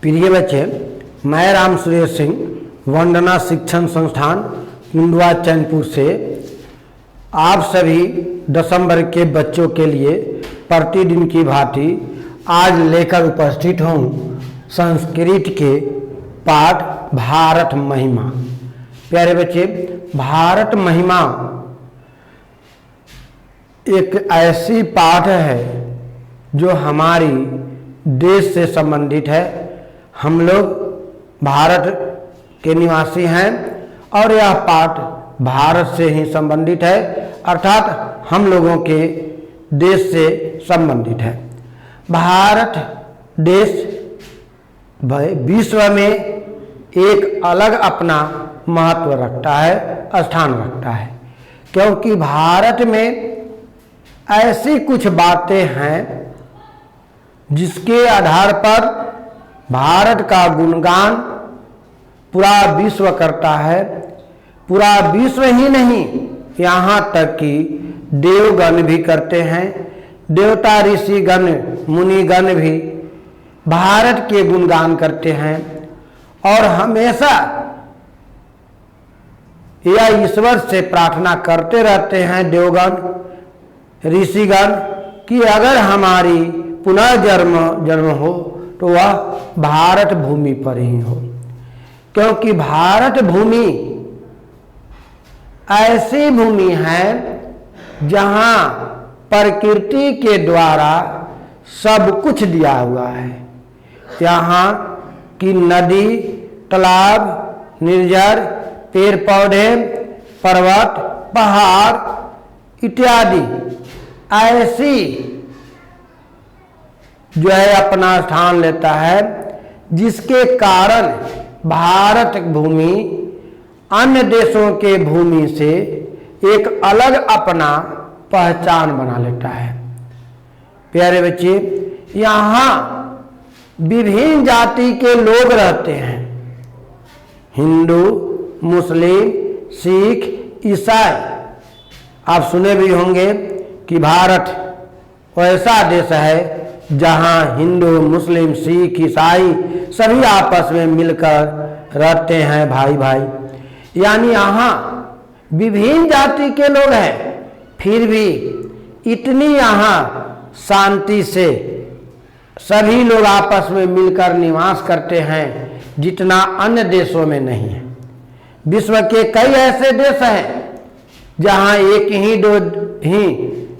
प्रिय बच्चे, मैं राम सुरेश सिंह वंदना शिक्षण संस्थान कुंडवा चैनपुर से आप सभी दिसंबर के बच्चों के लिए प्रतिदिन की भांति आज लेकर उपस्थित हूँ संस्कृत के पाठ भारत महिमा। प्यारे बच्चे, भारत महिमा एक ऐसी पाठ है जो हमारी देश से संबंधित है। हम लोग भारत के निवासी हैं और यह पाठ भारत से ही संबंधित है, अर्थात हम लोगों के देश से संबंधित है। भारत देश विश्व में एक अलग अपना महत्व रखता है, स्थान रखता है, क्योंकि भारत में ऐसी कुछ बातें हैं जिसके आधार पर भारत का गुणगान पूरा विश्व करता है। पूरा विश्व ही नहीं, यहाँ तक कि देवगण भी करते हैं। देवता ऋषिगण मुनिगण भी भारत के गुणगान करते हैं और हमेशा यह ईश्वर से प्रार्थना करते रहते हैं देवगण ऋषिगण कि अगर हमारी पुनर्जन्म हो तो वह भारत भूमि पर ही हो, क्योंकि भारत भूमि ऐसी भूमि है जहाँ प्रकृति के द्वारा सब कुछ दिया हुआ है। यहाँ की नदी, तालाब, निर्जर, पेड़ पौधे, पर्वत, पहाड़ इत्यादि ऐसी जो है अपना स्थान लेता है, जिसके कारण भारत भूमि अन्य देशों के भूमि से एक अलग अपना पहचान बना लेता है। प्यारे बच्चे, यहाँ विभिन्न जाति के लोग रहते हैं, हिंदू, मुस्लिम, सिख, ईसाई। आप सुने भी होंगे कि भारत ऐसा देश है जहाँ हिंदू, मुस्लिम, सिख, ईसाई सभी आपस में मिलकर रहते हैं, भाई भाई। यानी यहाँ विभिन्न जाति के लोग हैं, फिर भी इतनी यहाँ शांति से सभी लोग आपस में मिलकर निवास करते हैं जितना अन्य देशों में नहीं है। विश्व के कई ऐसे देश हैं जहाँ एक ही दो ही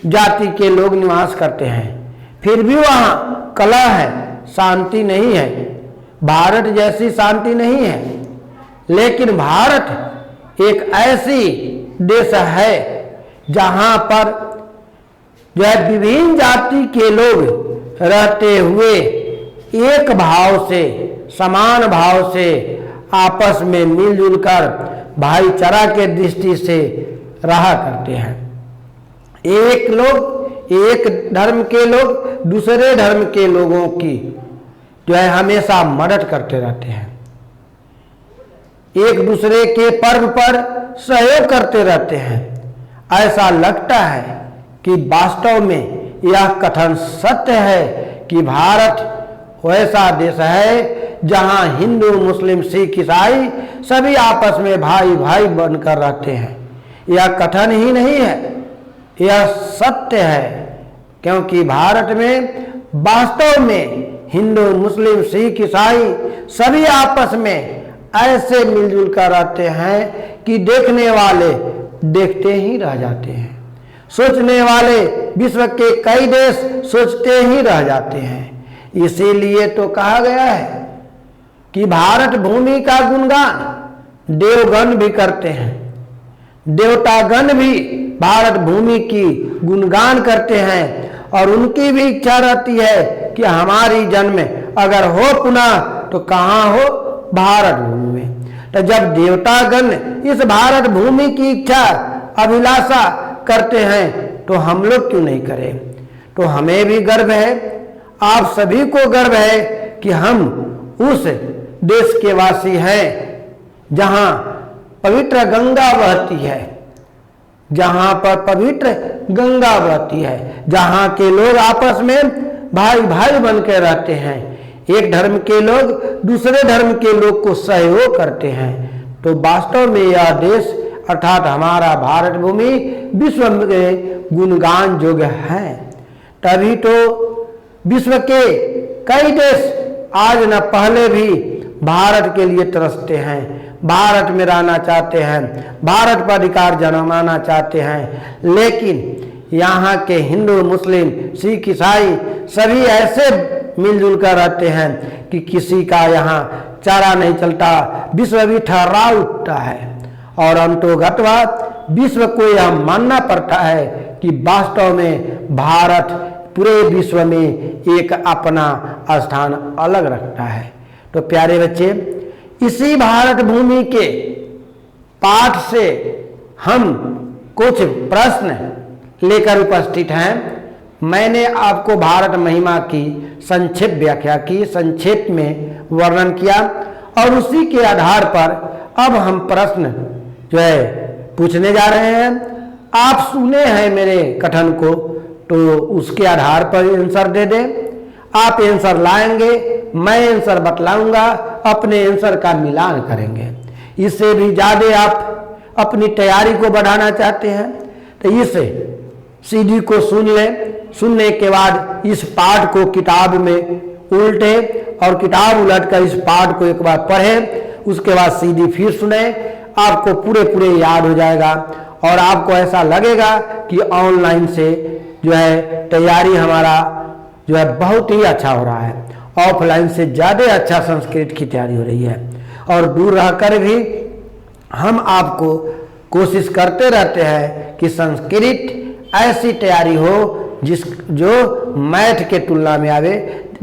जाति के लोग निवास करते हैं, फिर भी वहाँ कलह है, शांति नहीं है। भारत जैसी शांति नहीं है, लेकिन भारत एक ऐसी देश है जहाँ पर जो है विभिन्न जाति के लोग रहते हुए एक भाव से, समान भाव से आपस में मिलजुल कर भाईचारा के दृष्टि से रहा करते हैं। एक धर्म के लोग दूसरे धर्म के लोगों की जो है हमेशा मदद करते रहते हैं, एक दूसरे के पर्व पर सहयोग करते रहते हैं। ऐसा लगता है कि वास्तव में यह कथन सत्य है कि भारत ऐसा देश है जहां हिंदू, मुस्लिम, सिख, ईसाई सभी आपस में भाई भाई बनकर रहते हैं। यह कथन ही नहीं है, यह सत्य है, क्योंकि भारत में वास्तव में हिंदू, मुस्लिम, सिख, ईसाई सभी आपस में ऐसे मिलजुल कर रहते हैं कि देखने वाले देखते ही रह जाते हैं, सोचने वाले विश्व के कई देश सोचते ही रह जाते हैं। इसीलिए तो कहा गया है कि भारत भूमि का गुणगान देवगण भी करते हैं, देवतागण भी भारत भूमि की गुणगान करते हैं और उनकी भी इच्छा रहती है कि हमारी जन्म अगर हो पुनः तो कहाँ हो, भारत भूमि में। तो जब देवतागण इस भारत भूमि की इच्छा अभिलाषा करते हैं तो हम लोग क्यों नहीं करें। तो हमें भी गर्व है, आप सभी को गर्व है कि हम उस देश के वासी हैं जहाँ पवित्र गंगा बहती है, जहाँ पर पवित्र गंगा बहती है, जहाँ के लोग आपस में भाई भाई बन के रहते हैं। एक धर्म के लोग दूसरे धर्म के लोग को सहयोग करते हैं, तो वास्तव में यह देश अर्थात हमारा भारत भूमि विश्व में गुणगान योग्य है। तभी तो विश्व के कई देश आज न पहले भी भारत के लिए तरसते हैं, भारत में रहना चाहते हैं, भारत पर अधिकार जमाना चाहते हैं, लेकिन यहाँ के हिंदू, मुस्लिम, सिख, ईसाई सभी ऐसे मिलजुल कर रहते हैं कि किसी का यहाँ चारा नहीं चलता, विश्व भी ठहरा उठता है। और अंतोगत्वा विश्व को यह मानना पड़ता है कि वास्तव में भारत पूरे विश्व में एक अपना स्थान अलग रखता है। तो प्यारे बच्चे, इसी भारत भूमि के पाठ से हम कुछ प्रश्न लेकर उपस्थित हैं। मैंने आपको भारत महिमा की संक्षिप्त व्याख्या की, संक्षेप में वर्णन किया, और उसी के आधार पर अब हम प्रश्न जो है पूछने जा रहे हैं। आप सुने हैं मेरे कथन को, तो उसके आधार पर आंसर दे दें। आप आंसर लाएंगे, मैं आंसर बतलाऊंगा, अपने आंसर का मिलान करेंगे। इससे भी ज़्यादा आप अपनी तैयारी को बढ़ाना चाहते हैं तो इस सीडी को सुन लें। सुनने के बाद इस पाठ को किताब में उल्टे और किताब उलटकर इस पाठ को एक बार पढ़ें, उसके बाद सीडी फिर सुने, आपको पूरे याद हो जाएगा और आपको ऐसा लगेगा कि ऑनलाइन से जो है तैयारी हमारा जो है बहुत ही अच्छा हो रहा है, ऑफलाइन से ज़्यादा अच्छा संस्कृत की तैयारी हो रही है। और दूर रहकर भी हम आपको कोशिश करते रहते हैं कि संस्कृत ऐसी तैयारी हो जो मैथ के तुलना में आवे।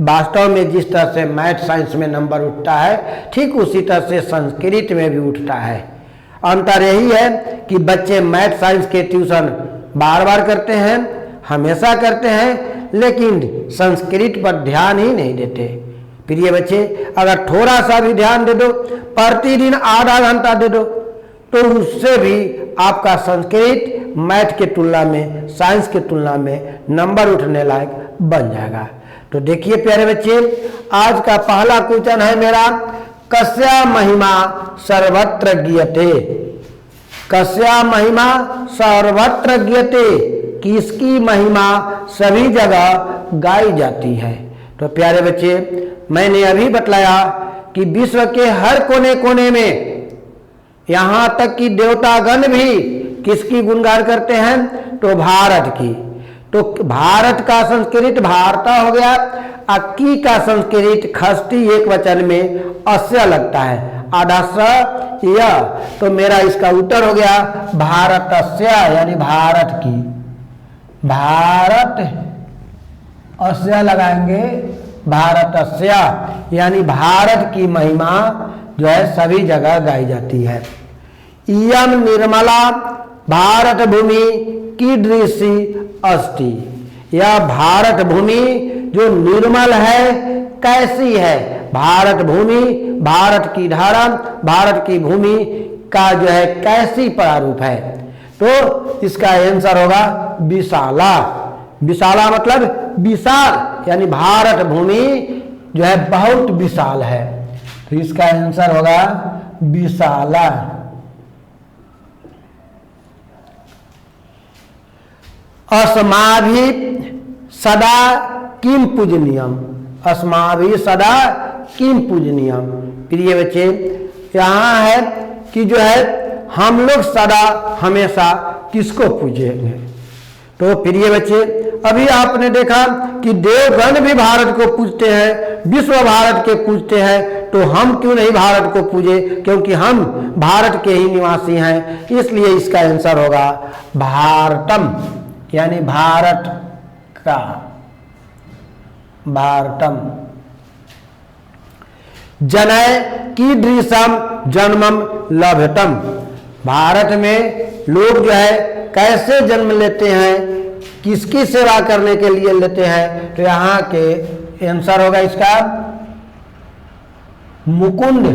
वास्तव में जिस तरह से मैथ साइंस में नंबर उठता है, ठीक उसी तरह से संस्कृत में भी उठता है। अंतर यही है कि बच्चे मैथ साइंस के ट्यूशन बार बार करते हैं, हमेशा करते हैं, लेकिन संस्कृत पर ध्यान ही नहीं देते। प्रिय बच्चे, अगर थोड़ा सा भी ध्यान दे दो, प्रतिदिन आधा घंटा दे दो, तो उससे भी आपका संस्कृत मैथ के तुलना में, साइंस के तुलना में नंबर उठने लायक बन जाएगा। तो देखिए प्यारे बच्चे, आज का पहला क्वेश्चन है मेरा, कस्या महिमा सर्वत्र गीयते। कस्या महिमा सर्वत्र गीयते, किसकी महिमा सभी जगह गाई जाती है। तो प्यारे बच्चे, मैंने अभी बतलाया कि विश्व के हर कोने कोने में, यहाँ तक कि देवतागण भी किसकी गुणगान करते हैं, तो भारत की। तो भारत का संस्कृत भारता हो गया, अक्की का संस्कृत खष्टी एक वचन में अस्य लगता है, आधा स य। तो मेरा इसका उत्तर हो गया भारतस्य, यानी भारत की। भारत अस्य लगाएंगे, भारतस्य यानी भारत की महिमा जो है सभी जगह गाई जाती है। इयम निर्मला भारत भूमि कीदृशी अस्ति। यह भारत भूमि जो निर्मल है कैसी है। भारत भूमि, भारत की धारा, भारत की भूमि का जो है कैसी प्रारूप है। तो इसका आंसर होगा विशाला। विशाला मतलब विशाल, यानी भारत भूमि जो है बहुत विशाल है। तो इसका आंसर होगा विशाला। अस्माभि सदा किम पूजनीयम। अस्माभि सदा किम पूजनीयम। प्रिय बच्चे, यहाँ है कि जो है हम लोग सदा हमेशा किसको पूजेंगे। तो प्रिय बच्चे, अभी आपने देखा कि देवगण भी भारत को पूजते हैं, विश्व भारत के पूजते हैं, तो हम क्यों नहीं भारत को पूजे, क्योंकि हम भारत के ही निवासी हैं। इसलिए इसका आंसर होगा भारतम, यानी भारत का। भारतम। जनय कीदृशम जन्मम लभ्यतम। भारत में लोग जो है कैसे जन्म लेते हैं, किसकी सेवा करने के लिए लेते हैं। तो यहाँ के आंसर होगा इसका मुकुंद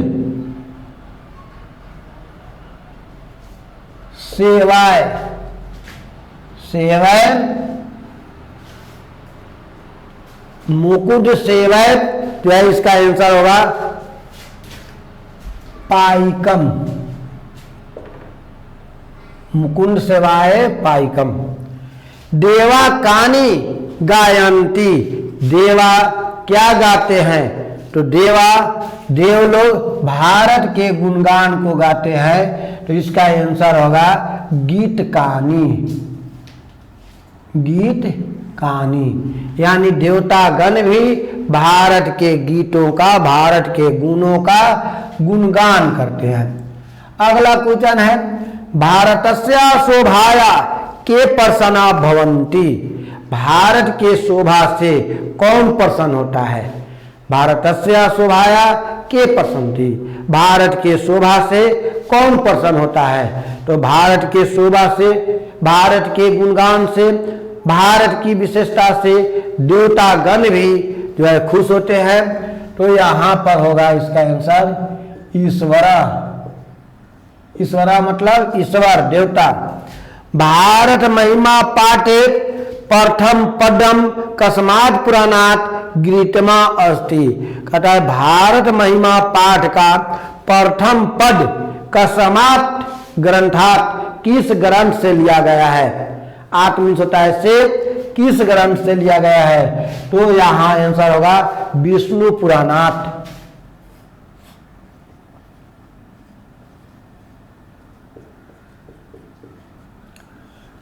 सेवाय। सेवाय, मुकुंद सेवाय। जो है इसका आंसर होगा पाइकम। मुकुंद सेवाए पाइकम। देवा कानी गायंती, देवा क्या गाते हैं? तो देव लोग भारत के गुणगान को गाते हैं, तो इसका आंसर होगा गीत कहानी। गीत कहानी यानी देवता गण भी भारत के गीतों का, भारत के गुणों का गुणगान करते हैं। अगला क्वेश्चन है भारतस्य शोभाया के प्रसन्ना भवंती। भारत के शोभा से कौन प्रसन्न होता है? भारतस्य शोभाया के प्रसन्नति, भारत के शोभा से कौन प्रसन्न होता है? तो भारत के शोभा से, भारत के गुणगान से, भारत की विशेषता से देवता गण भी जो है खुश होते हैं। तो यहाँ पर होगा इसका आंसर ईश्वरा। ईश्वरा मतलब ईश्वर, देवता। भारत महिमा पाठे प्रथम पदम कस्मात् पुराणात् गृहीतमा अस्ति। कहता है भारत महिमा पाठ का प्रथम पद कस्मात् ग्रंथात्, किस ग्रंथ से लिया गया है? आत्मीय होता है से, किस ग्रंथ से लिया गया है? तो यहाँ आंसर होगा विष्णु पुराणात्।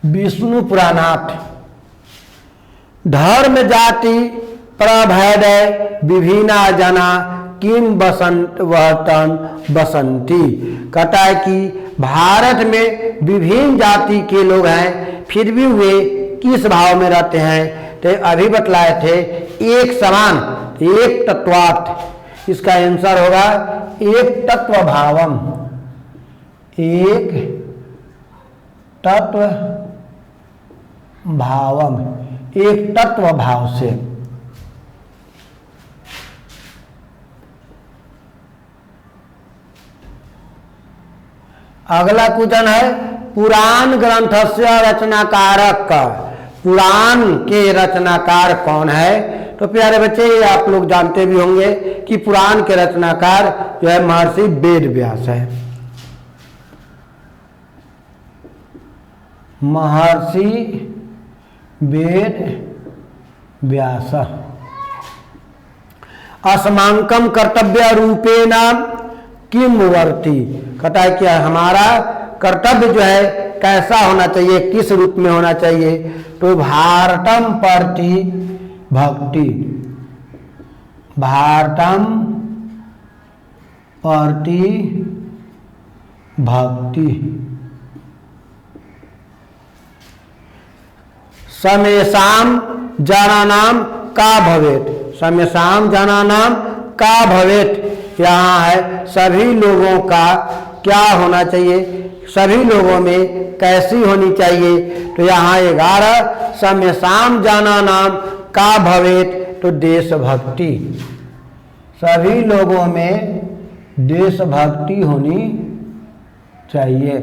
विष्णु पुराणात्। धर्म जाति प्रभेद विभिन्ना जना किम बसंत वतन बसंती। कहता है कि भारत में विभिन्न जाति के लोग हैं, फिर भी वे किस भाव में रहते हैं? तो अभी बतलाए थे एक समान, एक तत्वार्थ। इसका आंसर होगा एक तत्व भावम। एक तत्व भावम, एक तत्व भाव से। अगला क्वेश्चन है पुराण ग्रंथस्य रचनाकारक। पुराण के रचनाकार कौन है? तो प्यारे बच्चे ये आप लोग जानते भी होंगे कि पुराण के रचनाकार जो है महर्षि वेद व्यास है। महर्षि वेद व्यास। अस्माकं कर्तव्य रूपेण किम वर्ती। कहता है कि हमारा कर्तव्य जो है कैसा होना चाहिए, किस रूप में होना चाहिए? तो भारतम प्रति भक्ति, भारतम प्रति भक्ति। समेषाम जनानाम का भवेत। समेषाम जनानाम का भवेत, यहाँ है सभी लोगों का क्या होना चाहिए, सभी लोगों में कैसी होनी चाहिए? तो यहाँ 11 समेषाम जनानाम का भवेत, तो देशभक्ति। सभी लोगों में देशभक्ति होनी चाहिए।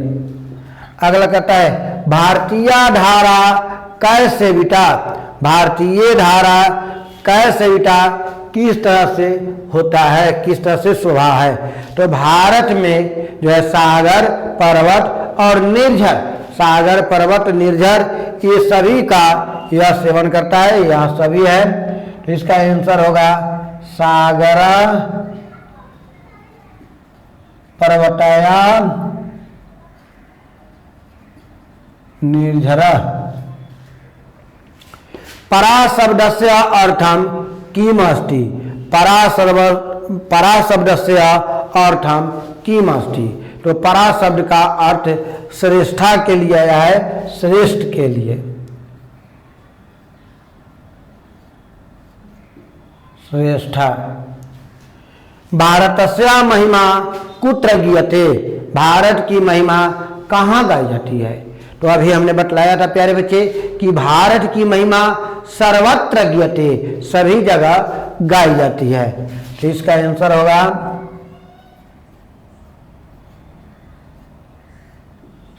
अगला कहता है भारतीय धारा कैसे बिटा। भारतीय धारा कैसे बिटा किस तरह से होता है, किस तरह से शोभा है? तो भारत में जो है सागर पर्वत और निर्झर, सागर पर्वत निर्झर ये सभी का यह सेवन करता है, यह सभी है। तो इसका आंसर होगा सागर पर्वतया निर्झर। परा शब्दस्य अर्थम किम अस्ति। परा शब्दस्य अर्थम किम अस्ति। तो परा शब्द का अर्थ श्रेष्ठा के लिए आया है, श्रेष्ठ के लिए। श्रेष्ठा। भारतस्य महिमा कुत्र गीयते। भारत की महिमा कहाँ गाई जाती है? तो अभी हमने बतलाया था प्यारे बच्चे कि भारत की महिमा सर्वत्र गीयते, सभी जगह गाई जाती है। तो इसका आंसर होगा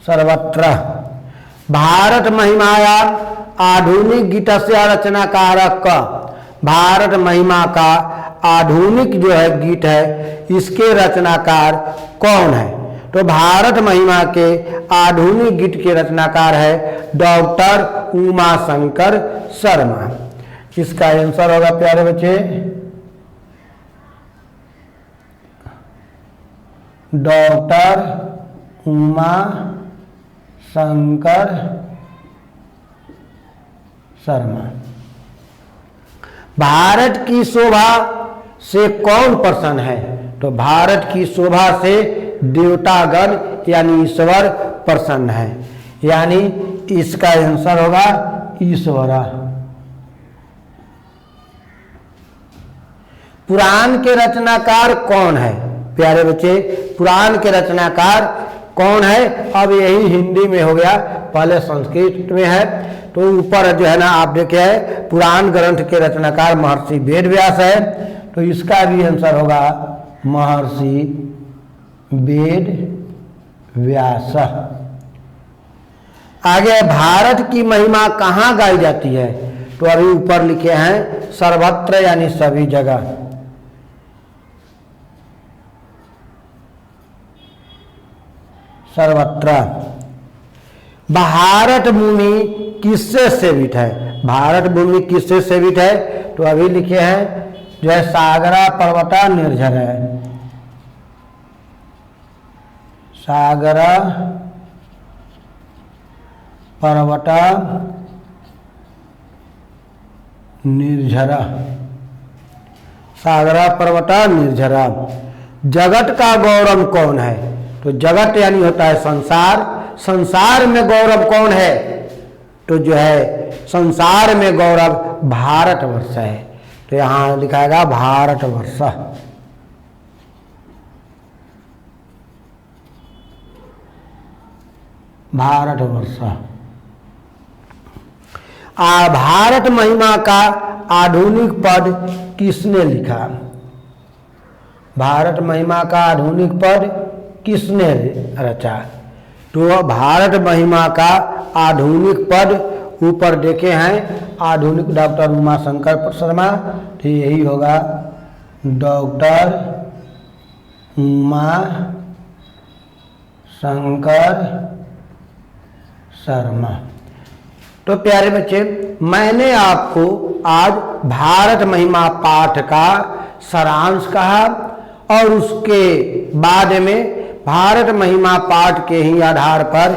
सर्वत्र। भारत महिमाया आधुनिक गीतस्य रचनाकारक। भारत महिमा का आधुनिक जो है गीत है इसके रचनाकार कौन है? तो भारत महिमा के आधुनिक गीत के रचनाकार है डॉक्टर उमा शंकर शर्मा। इसका आंसर होगा प्यारे बच्चे डॉक्टर उमा शंकर शर्मा। भारत की शोभा से कौन प्रसन्न है? तो भारत की शोभा से देवतागण यानी ईश्वर प्रसन्न है, यानी इसका आंसर होगा ईश्वरा। पुराण के रचनाकार कौन है? प्यारे बच्चे पुराण के रचनाकार कौन है? अब यही हिंदी में हो गया, पहले संस्कृत में है। तो ऊपर जो है ना आप देखे है पुराण ग्रंथ के रचनाकार महर्षि वेद व्यास है, तो इसका भी आंसर होगा महर्षि वेद व्यास। आगे भारत की महिमा कहाँ गाई जाती है? तो अभी ऊपर लिखे हैं सर्वत्र यानी सभी जगह। सर्वत्र। भारत भूमि किससे सेवित है? भारत भूमि किससे सेवित है? तो अभी लिखे हैं जो है सागरा पर्वता निर्झर है। सागरा पर्वता निर्झरा। सागरा पर्वता निर्झरा। जगत का गौरव कौन है? तो जगत यानी होता है संसार। संसार में गौरव कौन है? तो जो है संसार में गौरव भारतवर्ष है। तो यहां लिखाएगा भारतवर्ष। भारतवर्ष। भारत महिमा का आधुनिक पद किसने लिखा? भारत महिमा का आधुनिक पद किसने रचा? तो भारत महिमा का आधुनिक पद ऊपर देखे हैं आधुनिक डॉक्टर उमा शंकर शर्मा। तो यही होगा डॉक्टर उमा शंकर शर्मा। तो प्यारे बच्चे मैंने आपको आज भारत महिमा पाठ का सारांश कहा और उसके बाद में भारत महिमा पाठ के ही आधार पर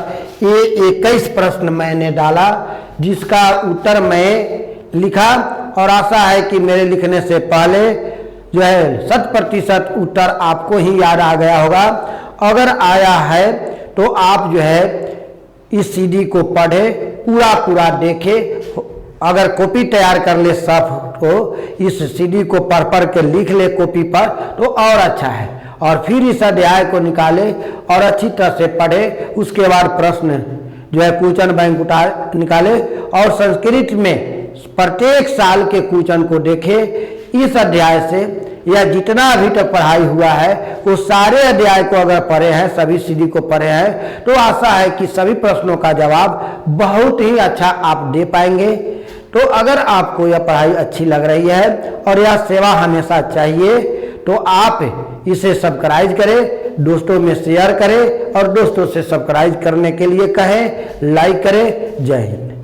ये 21 प्रश्न मैंने डाला जिसका उत्तर मैं लिखा और आशा है कि मेरे लिखने से पहले जो है 100% उत्तर आपको ही याद आ गया होगा। अगर आया है तो आप जो है इस सीडी को पढ़े पूरा देखे। अगर कॉपी तैयार कर ले सब तो इस सीडी को पढ़ के लिख ले कॉपी पर तो और अच्छा है, और फिर इस अध्याय को निकाले और अच्छी तरह से पढ़े। उसके बाद प्रश्न जो है क्वेश्चन बैंक उठा निकाले और संस्कृत में प्रत्येक साल के क्वेश्चन को देखे। इस अध्याय से या जितना अभी तक पढ़ाई हुआ है वो सारे अध्याय को अगर पढ़े हैं, सभी सीडी को पढ़े हैं, तो आशा है कि सभी प्रश्नों का जवाब बहुत ही अच्छा आप दे पाएंगे। तो अगर आपको यह पढ़ाई अच्छी लग रही है और यह सेवा हमेशा चाहिए तो आप इसे सब्सक्राइब करें, दोस्तों में शेयर करें और दोस्तों से सब्सक्राइब करने के लिए कहें, लाइक करें। जय हिंद।